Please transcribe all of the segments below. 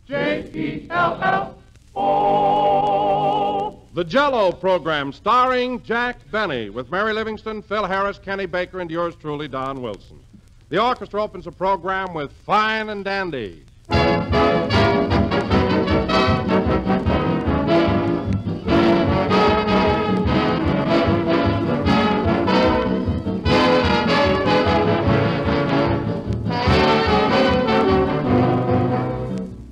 J-E-L-L-O. The Jell-O program starring Jack Benny with Mary Livingston, Phil Harris, Kenny Baker, and yours truly, Don Wilson. The orchestra opens the program with Fine and Dandy.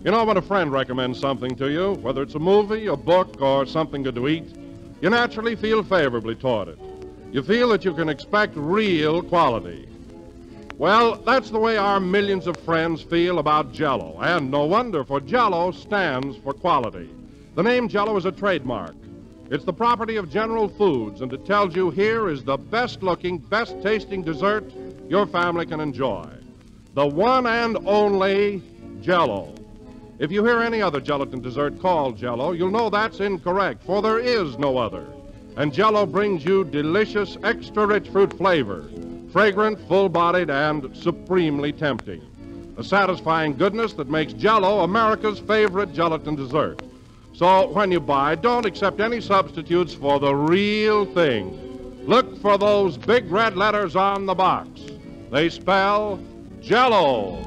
You know, when a friend recommends something to you, whether it's a movie, a book, or something good to eat, you naturally feel favorably toward it. You feel that you can expect real quality. Well, that's the way our millions of friends feel about Jell-O, and no wonder, for Jell-O stands for quality. The name Jell-O is a trademark. It's the property of General Foods, and it tells you here is the best-looking, best-tasting dessert your family can enjoy. The one and only Jell-O. If you hear any other gelatin dessert called Jell-O, you'll know that's incorrect, for there is no other. And Jell-O brings you delicious, extra-rich fruit flavor, fragrant, full-bodied, and supremely tempting. A satisfying goodness that makes Jell-O America's favorite gelatin dessert. So when you buy, don't accept any substitutes for the real thing. Look for those big red letters on the box. They spell Jell-O.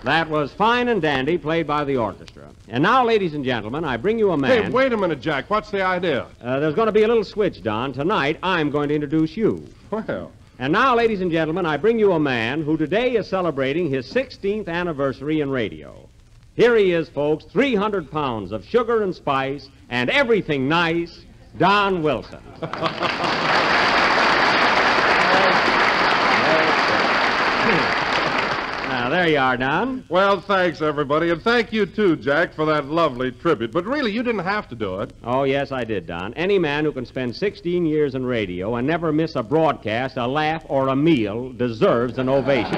That was Fine and Dandy, played by the orchestra. And now, ladies and gentlemen, I bring you a man... Hey, wait a minute, Jack. What's the idea? There's going to be a little switch, Don. Tonight, I'm going to introduce you. Well... And now, ladies and gentlemen, I bring you a man who today is celebrating his 16th anniversary in radio. Here he is, folks, 300 pounds of sugar and spice and everything nice, Don Wilson. Now, there you are, Don. Well, thanks, everybody, and thank you, too, Jack, for that lovely tribute. But really, you didn't have to do it. Oh, yes, I did, Don. Any man who can spend 16 years in radio and never miss a broadcast, a laugh, or a meal deserves an ovation.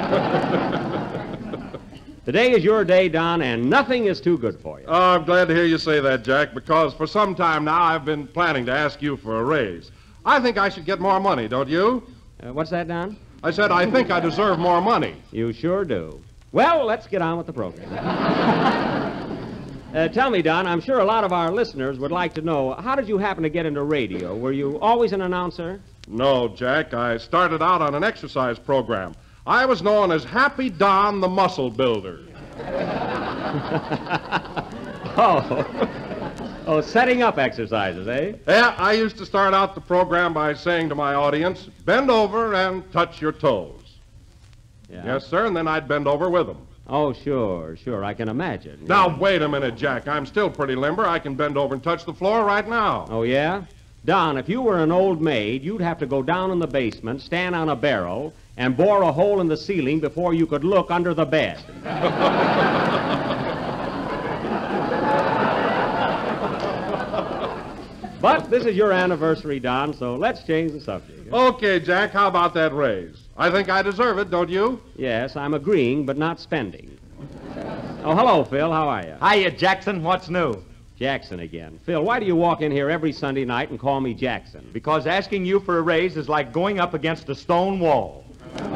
Today is your day, Don, and nothing is too good for you. Oh, I'm glad to hear you say that, Jack, because for some time now I've been planning to ask you for a raise. I think I should get more money, don't you? What's that, Don? I said I think I deserve more money. You sure do. Well, let's get on with the program. Tell me, Don, I'm sure a lot of our listeners would like to know, how did you happen to get into radio? Were you always an announcer? No, Jack. I started out on an exercise program. I was known as Happy Don the Muscle Builder. Oh, setting up exercises, eh? Yeah, I used to start out the program by saying to my audience, bend over and touch your toes. Yeah. Yes, sir, and then I'd bend over with them. Oh, sure, I can imagine. Now, Yeah. wait a minute, Jack. I'm still pretty limber. I can bend over and touch the floor right now. Oh, yeah? Don, if you were an old maid, you'd have to go down in the basement, stand on a barrel, and bore a hole in the ceiling before you could look under the bed. But this is your anniversary, Don, so let's change the subject. Okay, Jack, how about that raise? I think I deserve it, don't you? Yes, I'm agreeing, but not spending. Oh, hello, Phil. How are you? Hiya, Jackson. What's new? Jackson again. Phil, why do you walk in here every Sunday night and call me Jackson? Because asking you for a raise is like going up against a stone wall. Oh.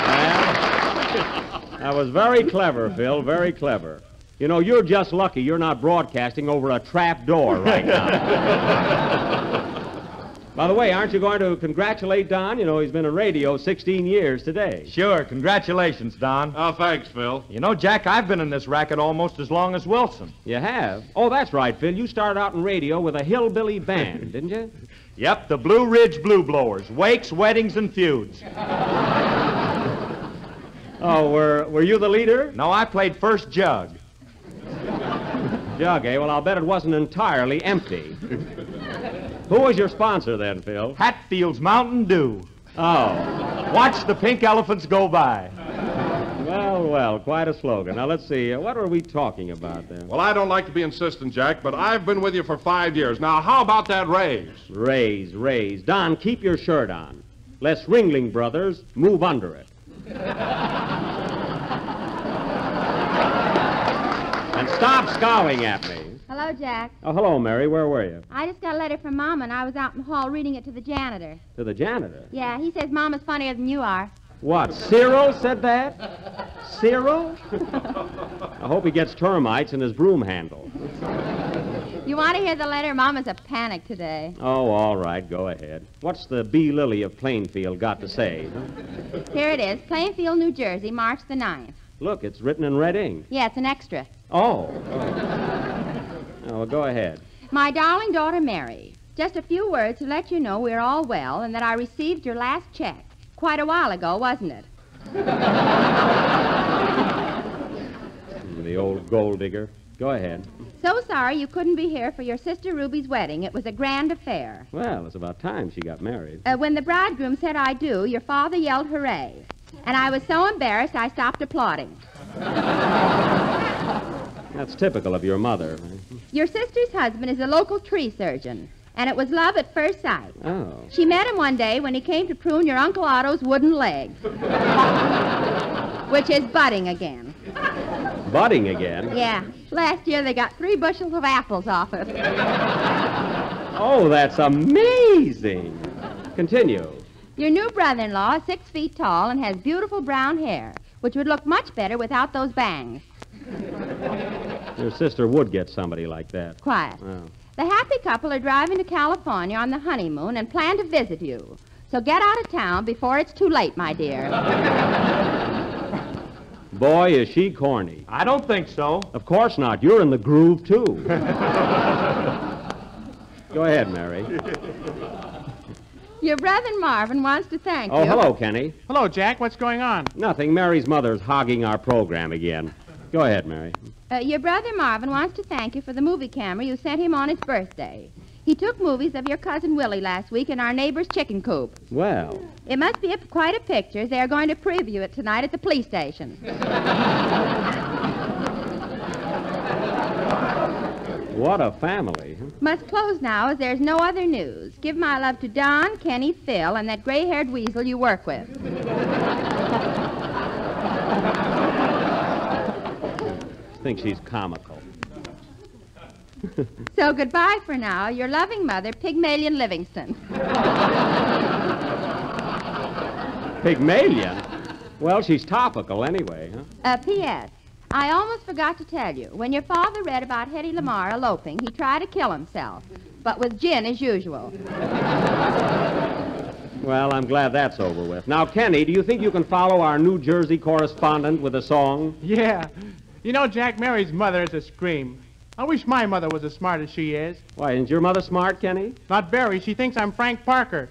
Well, that was very clever, Phil, very clever. You know, you're just lucky you're not broadcasting over a trap door right now. By the way, aren't you going to congratulate Don? You know, he's been in radio 16 years today. Sure. Congratulations, Don. Oh, thanks, Phil. You know, Jack, I've been in this racket almost as long as Wilson. You have? Oh, that's right, Phil. You started out in radio with a hillbilly band, didn't you? Yep, the Blue Ridge Blue Blowers. Wakes, weddings, and feuds. Oh, were you the leader? No, I played first jug. Jug, eh? Well, I'll bet it wasn't entirely empty. Who was your sponsor then, Phil? Hatfield's Mountain Dew. Oh. Watch the pink elephants go by. Well, Well, quite a slogan. Now, let's see. What are we talking about there? Well, I don't like to be insistent, Jack, but I've been with you for 5 years. Now, how about that raise? Raise. Don, keep your shirt on. Lest Ringling Brothers move under it. And stop scowling at me. Hello, Jack. Oh, hello, Mary. Where were you? I just got a letter from Mama, and I was out in the hall reading it to the janitor. To the janitor? Yeah, he says Mama's funnier than you are. What, Cyril said that? Cyril? I hope he gets termites in his broom handle. You want to hear the letter? Mama's a panic today. Oh, all right, go ahead. What's the B. Lily of Plainfield got to say? Here it is. Plainfield, New Jersey, March the 9th. Look, it's written in red ink. Yeah, it's an extra. Oh, well, go ahead. My darling daughter, Mary, just a few words to let you know we're all well and that I received your last check. Quite a while ago, wasn't it? The old gold digger. Go ahead. So sorry you couldn't be here for your sister Ruby's wedding. It was a grand affair. Well, it's about time she got married. When the bridegroom said I do, your father yelled hooray. And I was so embarrassed I stopped applauding. That's typical of your mother. Your sister's husband is a local tree surgeon, and it was love at first sight. Oh. She met him one day when he came to prune your Uncle Otto's wooden leg, which is budding again. Budding again? Yeah. Last year they got 3 bushels of apples off it. Oh, that's amazing. Continue. Your new brother-in-law is 6 feet tall and has beautiful brown hair, which would look much better without those bangs. Your sister would get somebody like that. Quiet. Oh. The happy couple are driving to California on the honeymoon and plan to visit you. So get out of town before it's too late, my dear. Boy, is she corny. I don't think so. Of course not. You're in the groove, too. Go ahead, Mary. Your brother Marvin wants to thank you. Oh, hello, Kenny. Hello, Jack. What's going on? Nothing. Mary's mother's hogging our program again. Go ahead, Mary. Your brother Marvin wants to thank you for the movie camera you sent him on his birthday. He took movies of your cousin Willie last week in our neighbor's chicken coop. Well. It must be quite a picture. They're going to preview it tonight at the police station. What a family. Must close now as there's no other news. Give my love to Don, Kenny, Phil, and that gray-haired weasel you work with. I think she's comical. So goodbye for now. Your loving mother, Pygmalion Livingston. Pygmalion? Well, she's topical anyway, huh? P.S. I almost forgot to tell you. When your father read about Hetty Lamar eloping, he tried to kill himself, but with gin as usual. Well, I'm glad that's over with. Now, Kenny, do you think you can follow our New Jersey correspondent with a song? Yeah. You know, Jack, Mary's mother is a scream. I wish my mother was as smart as she is. Why, isn't your mother smart, Kenny? Not very. She thinks I'm Frank Parker.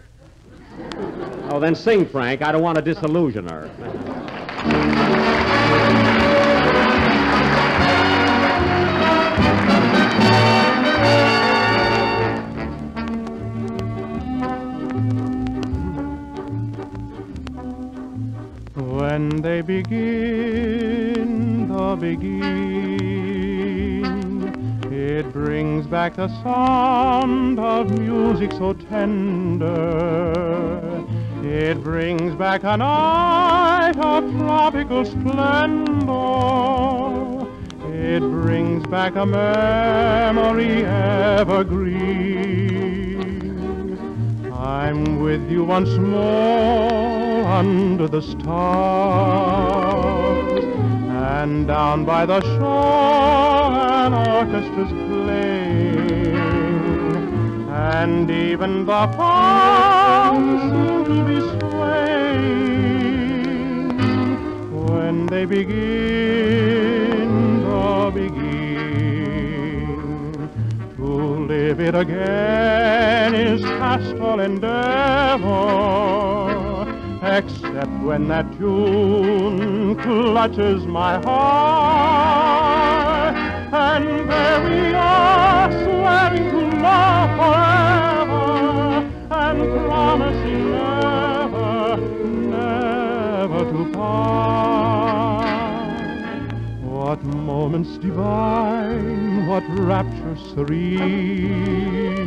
Oh, then sing, Frank. I don't want to disillusion her. When they begin the beguine, it brings back the sound of music so tender. It brings back a night of tropical splendor. It brings back a memory evergreen. I'm with you once more under the stars, and down by the shore an orchestra's playing, and even the palms seem to be swaying when they begin the begin. To live it again is past all endeavor, except when that tune clutches my heart, and there we are, swearing to love forever, and promising never, never to part. bliss divine, what rapture serene,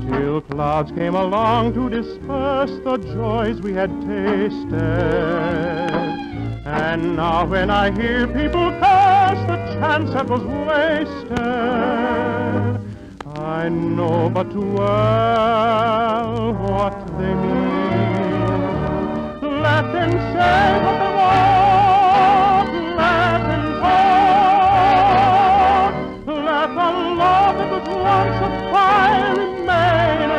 till clouds came along to disperse the joys we had tasted. And now when I hear people curse the chance that was wasted, I know but too well what they mean. Let them say what they want, let them talk, let the love that was once a fire remain an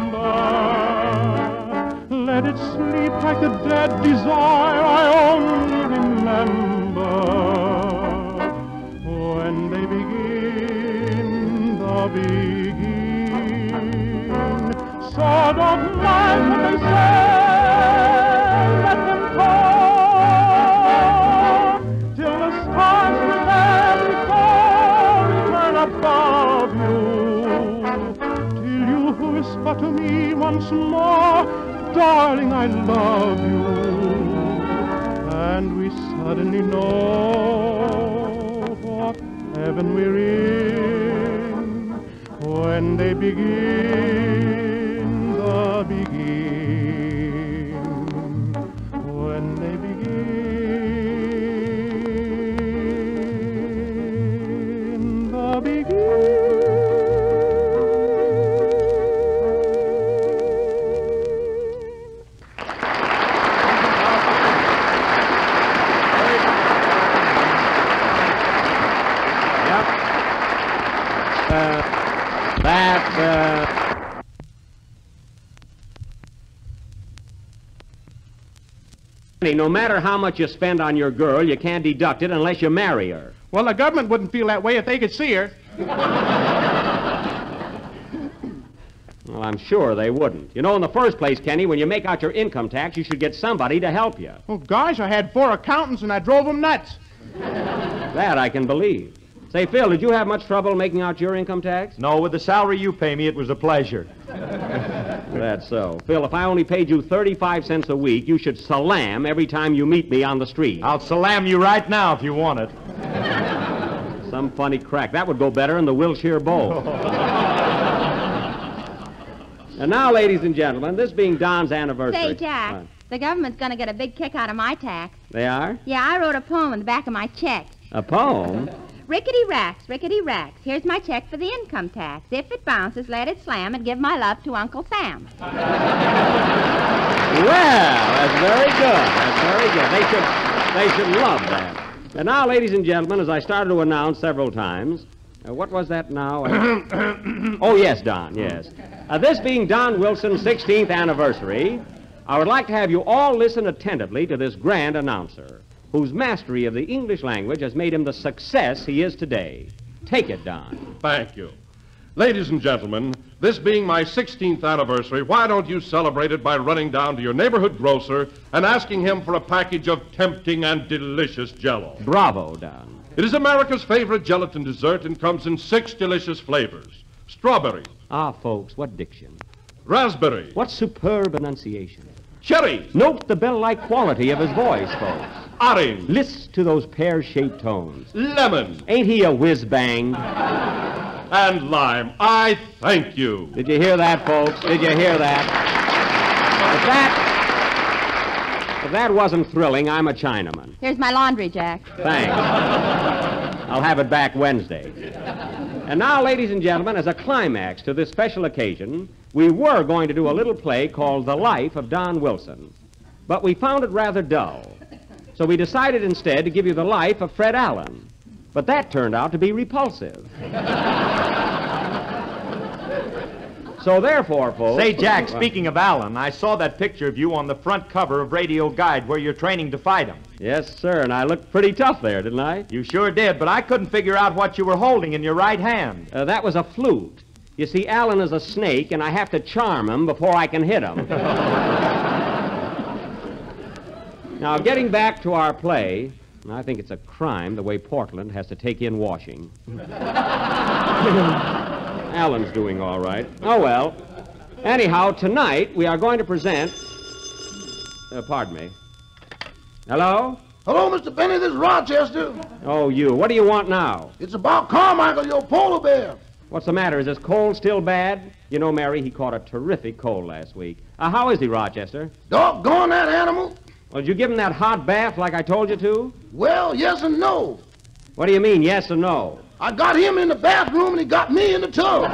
ember. Let it sleep like the dead desire I only remember. When they begin, so don't mind what they say, let them talk, till the stars will there before return above you, till you whisper to me once more, darling, I love you, and we suddenly know what heaven we're in. When they begin, the begin. When they begin, the begin. No matter how much you spend on your girl, you can't deduct it unless you marry her. Well, the government wouldn't feel that way if they could see her. Well, I'm sure they wouldn't. You know, in the first place, Kenny, when you make out your income tax, you should get somebody to help you. Oh, gosh, I had 4 accountants and I drove them nuts. That I can believe. Say, Phil, did you have much trouble making out your income tax? No, with the salary you pay me, it was a pleasure. That's so. Phil, if I only paid you 35 cents a week, you should salam every time you meet me on the street. I'll salam you right now if you want it. Some funny crack. That would go better in the Wilshire Bowl. And now, ladies and gentlemen, this being Don's anniversary... Say, Jack, the government's going to get a big kick out of my tax. They are? Yeah, I wrote a poem in the back of my check. A poem? Rickety racks, here's my check for the income tax. If it bounces, let it slam and give my love to Uncle Sam. Well, that's very good. That's very good. They should love that. And now, ladies and gentlemen, as I started to announce several times, what was that now? Oh, yes, Don, yes. This being Don Wilson's 16th anniversary, I would like to have you all listen attentively to this grand announcer, whose mastery of the English language has made him the success he is today. Take it, Don. Thank you. Ladies and gentlemen, this being my 16th anniversary, why don't you celebrate it by running down to your neighborhood grocer and asking him for a package of tempting and delicious Jell-O. Bravo, Don. It is America's favorite gelatin dessert and comes in 6 delicious flavors. Strawberry. Ah, folks, what diction. Raspberry. What superb enunciation. Cherry. Note the bell-like quality of his voice, folks. Orange. Listen to those pear-shaped tones. Lemon. Ain't he a whiz-bang? And lime. I thank you. Did you hear that, folks? Did you hear that? If that wasn't thrilling, I'm a Chinaman. Here's my laundry, Jack. Thanks. I'll have it back Wednesday. And now, ladies and gentlemen, as a climax to this special occasion, we were going to do a little play called The Life of Don Wilson. But we found it rather dull. So we decided instead to give you the life of Fred Allen. But that turned out to be repulsive. So therefore, folks... Say, Jack, speaking of Allen, I saw that picture of you on the front cover of Radio Guide where you're training to fight him. Yes, sir, and I looked pretty tough there, didn't I? You sure did, but I couldn't figure out what you were holding in your right hand. That was a flute. You see, Allen is a snake, and I have to charm him before I can hit him. Now, getting back to our play, I think it's a crime the way Portland has to take in washing. Allen's doing all right. Oh, well. Anyhow, tonight we are going to present... pardon me. Hello? Hello, Mr. Benny. This is Rochester. Oh, you. What do you want now? It's about Carmichael, your polar bear. What's the matter? Is this cold still bad? You know, Mary, he caught a terrific cold last week. How is he, Rochester? Doggone that animal. Well, did you give him that hot bath like I told you to? Well, yes and no. What do you mean, yes or no? I got him in the bathroom and he got me in the tub.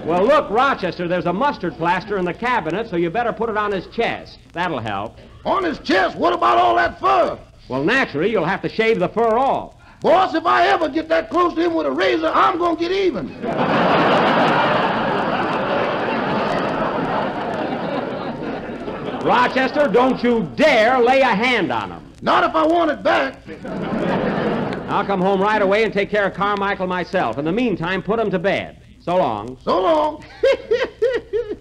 Well, look, Rochester, there's a mustard plaster in the cabinet, so you better put it on his chest. That'll help. On his chest? What about all that fur? Well, naturally, you'll have to shave the fur off. Boss, if I ever get that close to him with a razor, I'm going to get even. Rochester, don't you dare lay a hand on him. Not if I want it back. I'll come home right away and take care of Carmichael myself. In the meantime, put him to bed. So long. So long.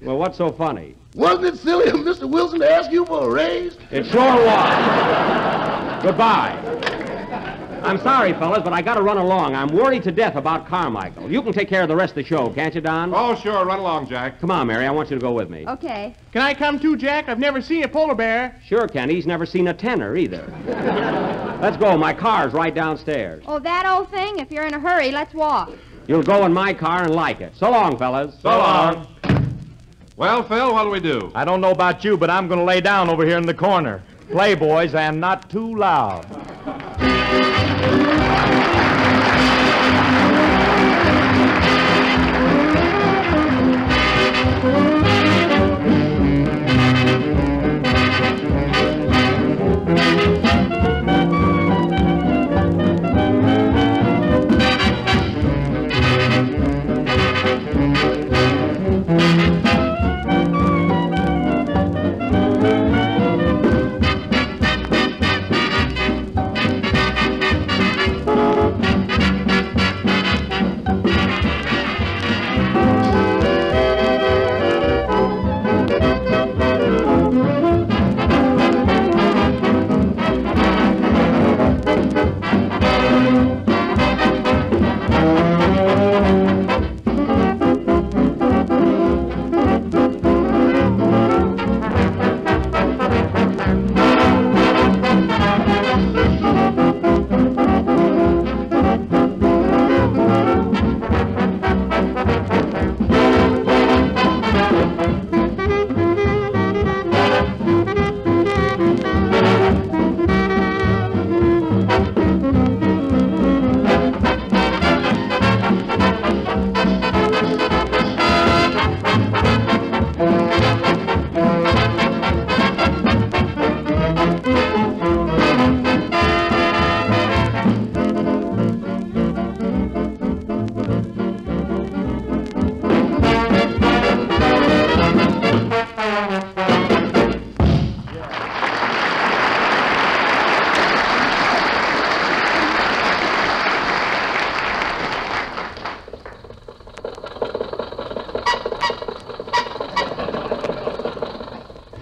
Well, what's so funny? Wasn't it silly of Mr. Wilson to ask you for a raise? It sure was. Goodbye. I'm sorry, fellas, but I got to run along. I'm worried to death about Carmichael. You can take care of the rest of the show, can't you, Don? Oh, sure. Run along, Jack. Come on, Mary. I want you to go with me. Okay. Can I come too, Jack? I've never seen a polar bear. Sure, Kenny. He's never seen a tenor either. Let's go. My car's right downstairs. Oh, that old thing? If you're in a hurry, let's walk. You'll go in my car and like it. So long, fellas. So long. Well, Phil, what'll we do? I don't know about you, but I'm going to lay down over here in the corner. Play, boys, and not too loud.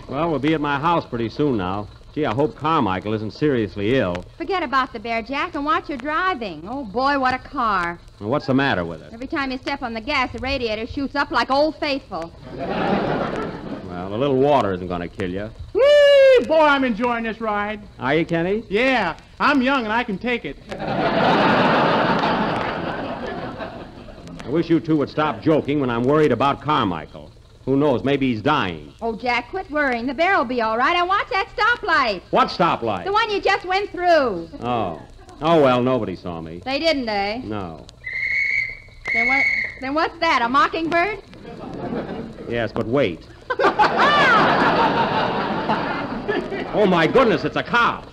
Well, we'll be at my house pretty soon now. Gee, I hope Carmichael isn't seriously ill. Forget about the bear, Jack, and watch your driving. Oh, boy, what a car. Well, what's the matter with it? Every time you step on the gas, the radiator shoots up like Old Faithful. Well, a little water isn't going to kill you. Whee! Boy, I'm enjoying this ride. Are you, Kenny? Yeah, I'm young and I can take it. I wish you two would stop joking when I'm worried about Carmichael. Who knows, maybe he's dying. Oh, Jack, quit worrying. The bear will be all right. And watch that stoplight. What stoplight? The one you just went through. Oh. Oh, well, nobody saw me. They didn't, eh? No. Then what's that, a mockingbird? Yes, but wait. Oh, my goodness, it's a cow.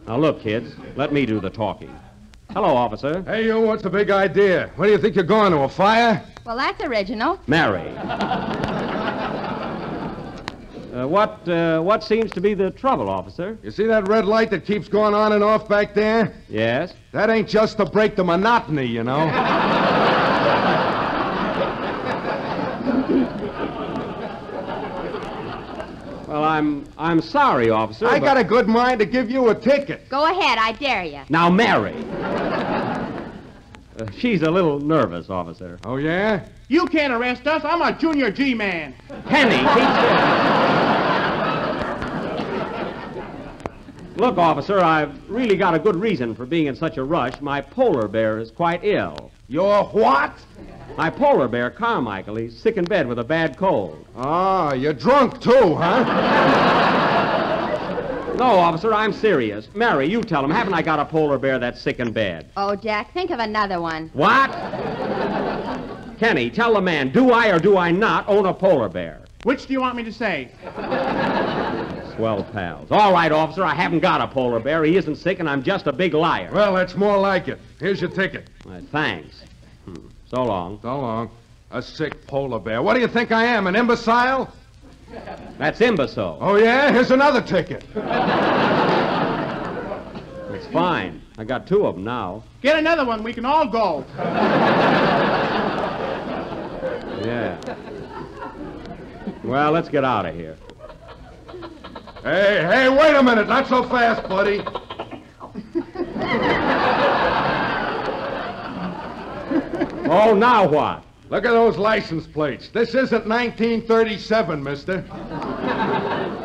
Now, look, kids, let me do the talking. Hello, officer. Hey, you, what's the big idea? Where do you think you're going, to a fire? Well, that's original. Mary. What seems to be the trouble, officer? You see that red light that keeps going on and off back there? Yes? That ain't just to break the monotony, you know. Well, I'm sorry, officer. I got a good mind to give you a ticket. Go ahead, I dare you. Now, Mary. She's a little nervous, officer. Oh, yeah? You can't arrest us. I'm a junior G-man. Kenny, keep still. Look, officer, I've really got a good reason for being in such a rush. My polar bear is quite ill. Your what? My polar bear, Carmichael, he's sick in bed with a bad cold. Ah, you're drunk, too, huh? No, officer, I'm serious. Mary, you tell him, haven't I got a polar bear that's sick in bed? Oh, Jack, think of another one. What? Kenny, tell the man, do I or do I not own a polar bear? Which do you want me to say? Swell pals. All right, officer, I haven't got a polar bear. He isn't sick, and I'm just a big liar. Well, that's more like it. Here's your ticket. Thanks. So long. So long. A sick polar bear. What do you think I am, an imbecile? That's imbecile. Oh, yeah? Here's another ticket. It's fine. I got 2 of them now. Get another one. We can all go. Yeah. Well, let's get out of here. Hey, wait a minute. Not so fast, buddy. Oh, now what? Look at those license plates. This isn't 1937, mister.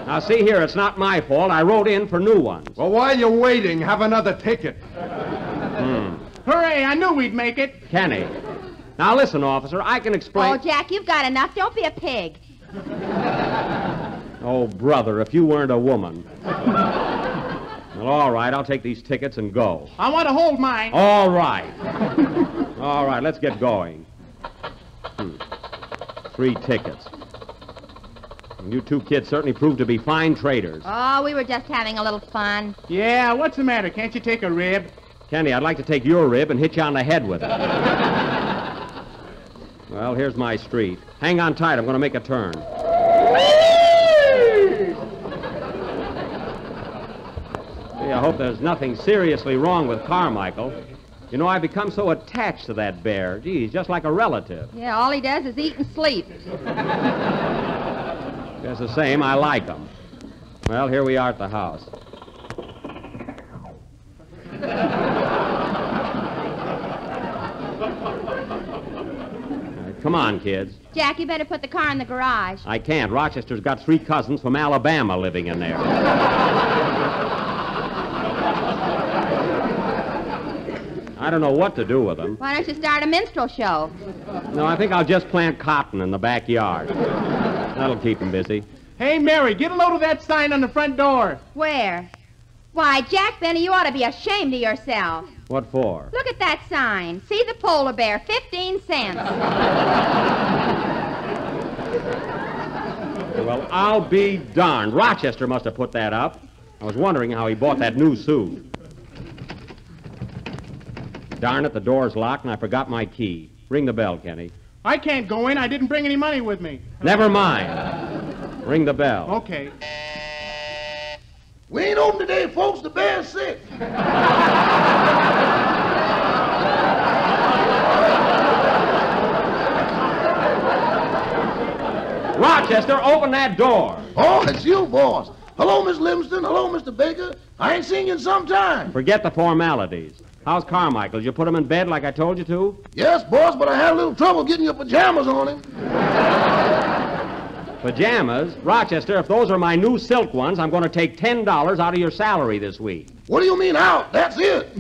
Now, see here, it's not my fault. I wrote in for new ones. Well, while you're waiting, have another ticket. Hooray, I knew we'd make it. Kenny. Now, listen, officer, I can explain... Oh, Jack, you've got enough. Don't be a pig. Oh, brother, if you weren't a woman. Well, all right, I'll take these tickets and go. I want to hold mine. All right. All right, let's get going. 3 tickets. And you 2 kids certainly proved to be fine traders. Oh, we were just having a little fun. Yeah, what's the matter? Can't you take a rib? Kenny, I'd like to take your rib and hit you on the head with it. Well, here's my street. Hang on tight, I'm going to make a turn. Gee, I hope there's nothing seriously wrong with Carmichael. You know, I've become so attached to that bear. Gee, he's just like a relative. Yeah, all he does is eat and sleep. Just the same, I like him. Well, here we are at the house. Come on, kids. Jack, you better put the car in the garage. I can't. Rochester's got 3 cousins from Alabama living in there. I don't know what to do with them. Why don't you start a minstrel show? No, I think I'll just plant cotton in the backyard. That'll keep them busy. Hey, Mary, get a load of that sign on the front door. Where? Why, Jack Benny, you ought to be ashamed of yourself. What for? Look at that sign. See the polar bear, 15 cents. Well, I'll be darned. Rochester must have put that up. I was wondering how he bought that new suit. Darn it, the door's locked and I forgot my key. Ring the bell, Kenny. I can't go in. I didn't bring any money with me. Never mind. Ring the bell. Okay. We ain't open today, folks. The bear's sick. Rochester, open that door. Oh, it's you, boss. Hello, Miss Livingston. Hello, Mr. Baker. I ain't seen you in some time. Forget the formalities. How's Carmichael? Did you put him in bed like I told you to? Yes, boss, but I had a little trouble getting your pajamas on him. Pajamas? Rochester, if those are my new silk ones, I'm going to take $10 out of your salary this week. What do you mean out? That's it.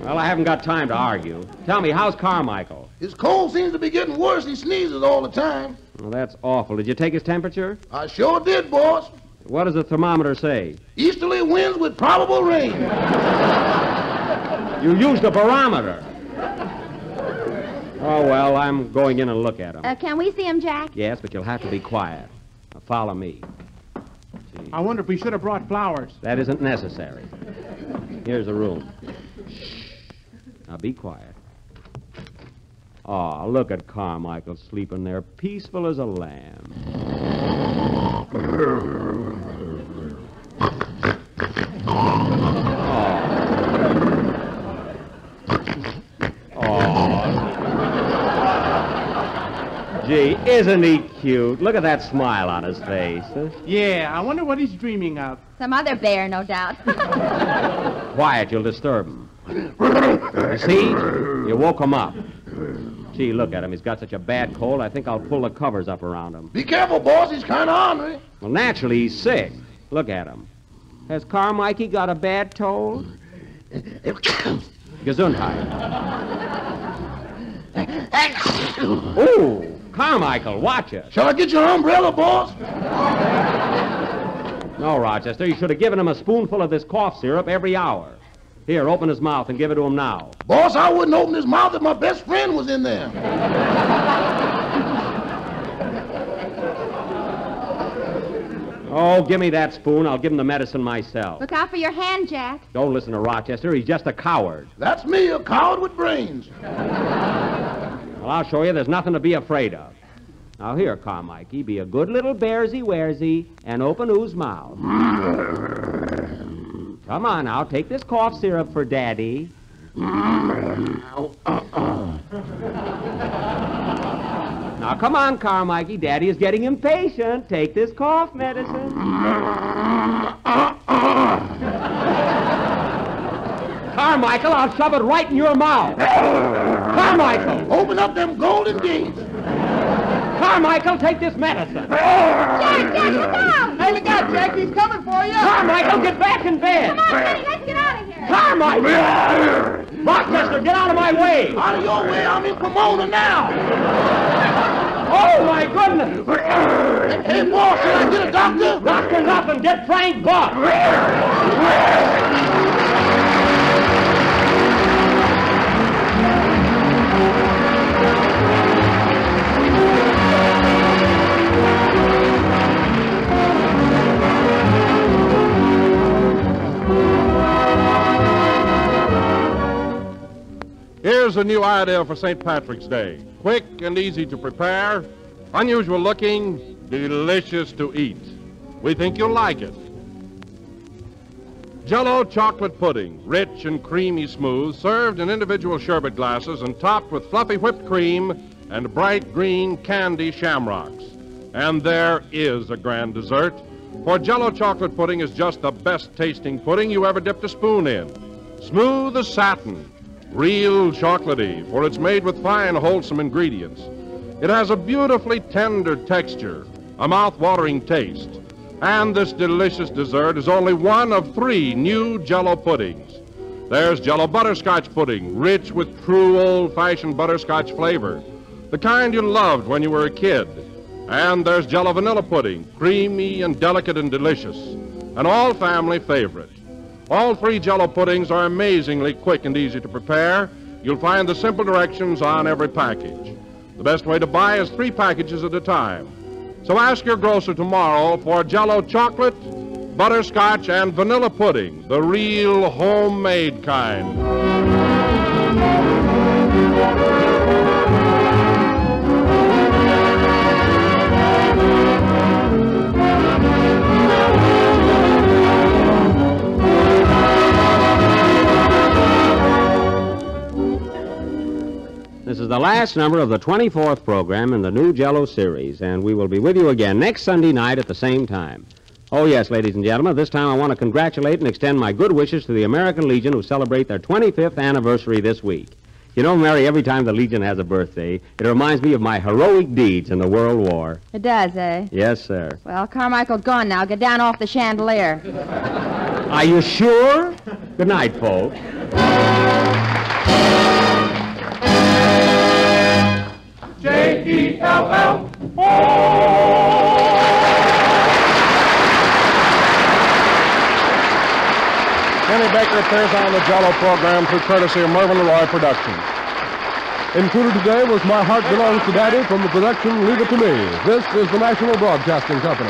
Well, I haven't got time to argue. Tell me, how's Carmichael? His cold seems to be getting worse. He sneezes all the time. Well, that's awful. Did you take his temperature? I sure did, boss. What does the thermometer say? Easterly winds with probable rain. You used a barometer. Oh, well, I'm going in and look at him. Can we see him, Jack? Yes, but you'll have to be quiet. Now, follow me. I wonder if we should have brought flowers. That isn't necessary. Here's the room. Shh. Now, be quiet. Oh, look at Carmichael sleeping there, peaceful as a lamb. Gee, Isn't he cute? Look at that smile on his face. Huh? Yeah, I wonder what he's dreaming of. Some other bear, no doubt. Quiet, you'll disturb him. You see? You woke him up. Gee, look at him. He's got such a bad cold, I think I'll pull the covers up around him. Be careful, boss. He's kind of ornery. Well, naturally, he's sick. Look at him. Has Carmichael got a bad toe? Gesundheit. Ooh, Carmichael, watch it. Shall I get your umbrella, boss? No, Rochester, you should have given him a spoonful of this cough syrup every hour. Here, open his mouth and give it to him now. Boss, I wouldn't open his mouth if my best friend was in there. Oh, give me that spoon. I'll give him the medicine myself. Look out for your hand, Jack. Don't listen to Rochester. He's just a coward. That's me, a coward with brains. Well, I'll show you there's nothing to be afraid of. Now, here, Carmichael, be a good little bearsy-wearsy and open whose mouth. Come on now, take this cough syrup for Daddy. Now, come on, Carmichael. Daddy is getting impatient. Take this cough medicine. Carmichael, I'll shove it right in your mouth. Carmichael! Open up them golden gates. Carmichael, take this medicine. Jack, look out! Hey, look out, Jack. He's coming for you. Carmichael, get back in bed. Come on, Teddy, let's get out of here. Carmichael! Rochester, get out of my way. Out of your way, I'm in Pomona now. Oh, my goodness. Hey, boss, should I get a doctor? Doctor nothing. Get Frank Buck. Here's a new idea for St. Patrick's Day. Quick and easy to prepare, unusual looking, delicious to eat. We think you'll like it. Jell-O chocolate pudding, rich and creamy smooth, served in individual sherbet glasses and topped with fluffy whipped cream and bright green candy shamrocks. And there is a grand dessert, for Jell-O chocolate pudding is just the best tasting pudding you ever dipped a spoon in. Smooth as satin. Real chocolatey, for it's made with fine, wholesome ingredients. It has a beautifully tender texture, a mouth-watering taste. And this delicious dessert is only one of 3 new Jell-O puddings. There's Jell-O butterscotch pudding, rich with true old-fashioned butterscotch flavor, the kind you loved when you were a kid. And there's Jell-O vanilla pudding, creamy and delicate and delicious, an all-family favorite. All 3 Jell-O puddings are amazingly quick and easy to prepare. You'll find the simple directions on every package. The best way to buy is 3 packages at a time. So ask your grocer tomorrow for Jell-O chocolate, butterscotch, and vanilla pudding, the real homemade kind. This is the last number of the 24th program in the new Jell-O series, and we will be with you again next Sunday night at the same time. Oh, yes, ladies and gentlemen, this time I want to congratulate and extend my good wishes to the American Legion who celebrate their 25th anniversary this week. You know, Mary, every time the Legion has a birthday, it reminds me of my heroic deeds in the World War. It does, eh? Yes, sir. Well, Carmichael's gone now. Get down off the chandelier. Are you sure? Good night, folks. J-E-L-L. Kenny Baker appears on the Jell-O program through courtesy of Mervyn LeRoy Productions. Included today was My Heart Belongs to Daddy from the production Leave It to Me. This is the National Broadcasting Company.